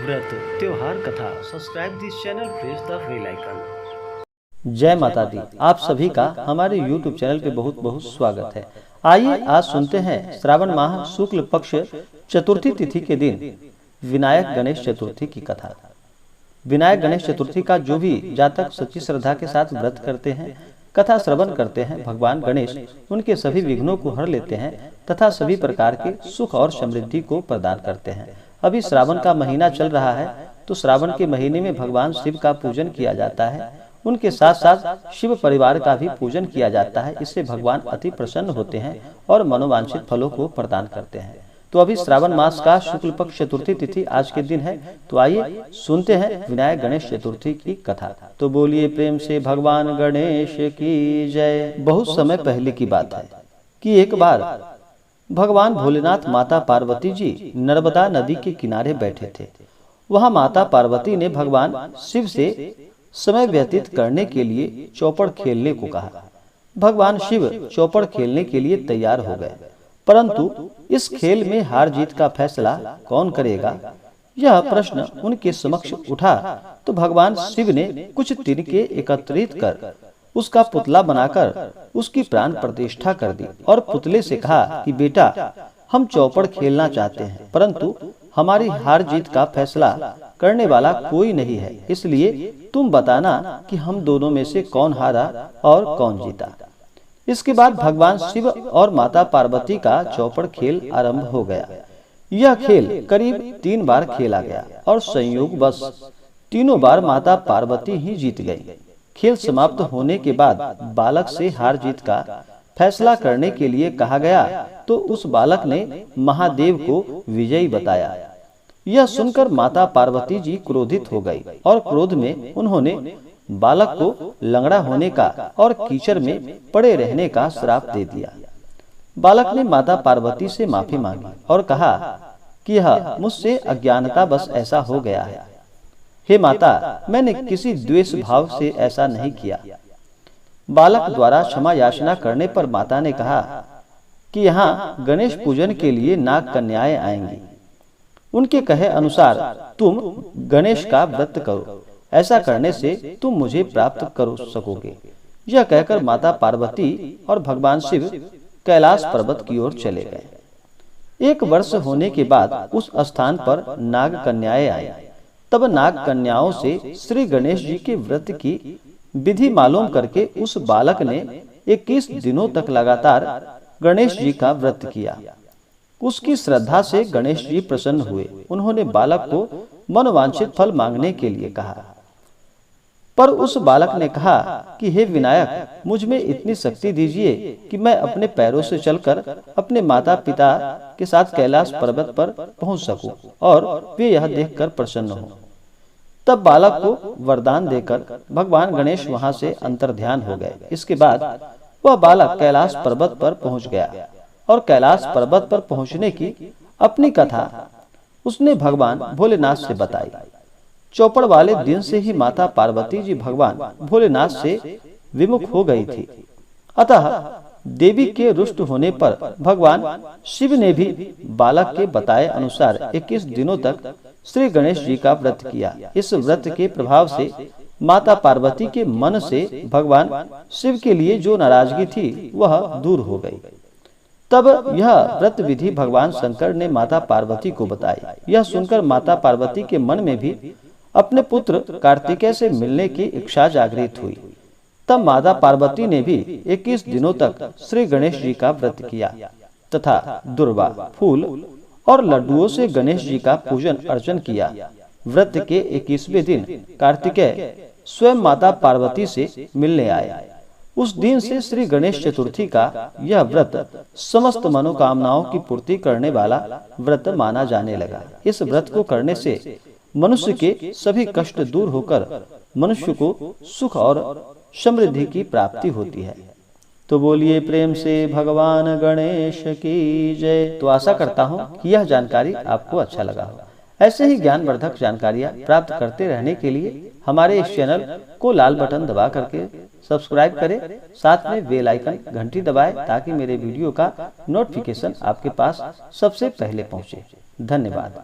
व्रत त्योहार कथा subscribe this channel, press the bell icon. जय माता दी। आप सभी का हमारे YouTube चैनल पे बहुत बहुत स्वागत है। आइए आज सुनते हैं श्रावण माह शुक्ल पक्ष चतुर्थी तिथि के दिन विनायक गणेश चतुर्थी की कथा। विनायक गणेश चतुर्थी का जो भी जातक सच्ची श्रद्धा के साथ व्रत करते हैं, कथा श्रवण करते हैं, भगवान गणेश उनके सभी विघ्नों को हर लेते हैं तथा सभी प्रकार के सुख और समृद्धि को प्रदान करते हैं। अभी श्रावण का महीना चल रहा है, तो श्रावण के महीने में भगवान शिव का पूजन किया जाता है। उनके साथ साथ शिव परिवार का भी पूजन किया जाता है। इससे भगवान अति प्रसन्न होते हैं और मनोवांछित फलों को प्रदान करते हैं। तो अभी श्रावण मास का शुक्ल पक्ष चतुर्थी तिथि आज के दिन है। तो आइए सुनते हैं विनायक गणेश चतुर्थी की कथा। तो बोलिए प्रेम से भगवान गणेश की जय। बहुत समय पहले की बात है कि एक बार भगवान भोलेनाथ माता पार्वती जी नर्मदा नदी के किनारे बैठे थे। वहां माता पार्वती ने भगवान शिव से समय व्यतीत करने के लिए चौपड़ खेलने को कहा। भगवान शिव चौपड़ खेलने के लिए तैयार हो गए, परंतु इस खेल में हार जीत का फैसला कौन करेगा, यह प्रश्न उनके समक्ष उठा। तो भगवान शिव ने कुछ तिनके एकत्रित कर उसका पुतला बनाकर उसकी प्राण प्रतिष्ठा कर दी और पुतले से कहा कि बेटा, हम चौपड़ खेलना चाहते हैं, परंतु हमारी हार जीत का फैसला करने वाला कोई नहीं है, इसलिए तुम बताना कि हम दोनों में से कौन हारा और कौन जीता। इसके बाद भगवान शिव और माता पार्वती का चौपड़ खेल आरंभ हो गया। यह खेल करीब 3 बार खेला गया और संयोगवश तीनों बार माता पार्वती ही जीत गई। खेल समाप्त होने के बाद बालक से हार जीत का फैसला करने के लिए कहा गया, तो उस बालक ने महादेव को विजयी बताया। यह सुनकर माता पार्वती जी क्रोधित हो गई और क्रोध में उन्होंने बालक को लंगड़ा होने का और कीचड़ में पड़े रहने का श्राप दे दिया। बालक ने माता पार्वती से माफी मांगी और कहा कि यह मुझसे अज्ञानता बस ऐसा हो गया है। हे माता, मैंने किसी द्वेष भाव से ऐसा नहीं किया। बालक द्वारा क्षमा याचना करने पर माता ने कहा कि यहाँ गणेश पूजन के लिए नाग कन्याएं आएंगी। उनके कहे अनुसार तुम गणेश का व्रत करो, ऐसा करने से तुम मुझे प्राप्त कर सकोगे। यह कहकर माता पार्वती और भगवान शिव कैलाश पर्वत की ओर चले गए। 1 वर्ष होने के बाद उस स्थान पर नाग कन्याएं आई। तब नाग कन्याओं से श्री गणेश जी के व्रत की विधि मालूम करके उस बालक ने 21 दिनों तक लगातार गणेश जी का व्रत किया। उसकी श्रद्धा से गणेश जी प्रसन्न हुए। उन्होंने बालक को मनोवांछित फल मांगने के लिए कहा, पर उस बालक ने कहा कि हे विनायक, मुझ में इतनी शक्ति दीजिए कि मैं अपने पैरों से चलकर अपने माता पिता के साथ कैलाश पर्वत पर पहुंच सकूं और वे यह देखकर प्रसन्न हों। तब बालक को वरदान देकर भगवान गणेश वहां से अंतर्ध्यान हो गए। इसके बाद वह बालक कैलाश पर्वत पर पहुंच गया और कैलाश पर्वत पर पहुंचने की अपनी कथा उसने भगवान भोलेनाथ से बताई। चौपड़ वाले दिन से ही माता पार्वती जी भगवान भोलेनाथ से विमुख हो गई थी। अतः देवी के रुष्ट होने पर भगवान शिव ने भी बालक के बताए अनुसार 21 दिनों तक श्री गणेश जी का व्रत किया। इस व्रत के प्रभाव से माता पार्वती के मन से भगवान शिव के लिए जो नाराजगी थी वह दूर हो गई। तब यह व्रत विधि भगवान शंकर ने माता पार्वती को बताई। यह सुनकर माता पार्वती के मन में भी अपने पुत्र कार्तिकेय से मिलने की इच्छा जागृत हुई। तब माता पार्वती ने भी 21 दिनों तक श्री गणेश जी का व्रत किया तथा दुर्वा, फूल और लड्डुओं से गणेश जी का पूजन अर्चन किया। व्रत के 21वें दिन कार्तिकेय स्वयं माता पार्वती से मिलने आए। उस दिन से श्री गणेश चतुर्थी का यह व्रत समस्त मनोकामनाओं की पूर्ति करने वाला व्रत माना जाने लगा। इस व्रत को करने से मनुष्य के सभी कष्ट दूर होकर मनुष्य को सुख और समृद्धि की प्राप्ति होती है। तो बोलिए प्रेम से भगवान गणेश की जय। तो आशा करता हूँ कि यह जानकारी आपको अच्छा लगा हो। ऐसे ही ज्ञानवर्धक जानकारियाँ प्राप्त करते रहने के लिए हमारे इस चैनल को लाल बटन दबा करके सब्सक्राइब करें, साथ में बेल आइकन घंटी दबाएं ताकि मेरे वीडियो का नोटिफिकेशन आपके पास सबसे पहले पहुंचे। धन्यवाद।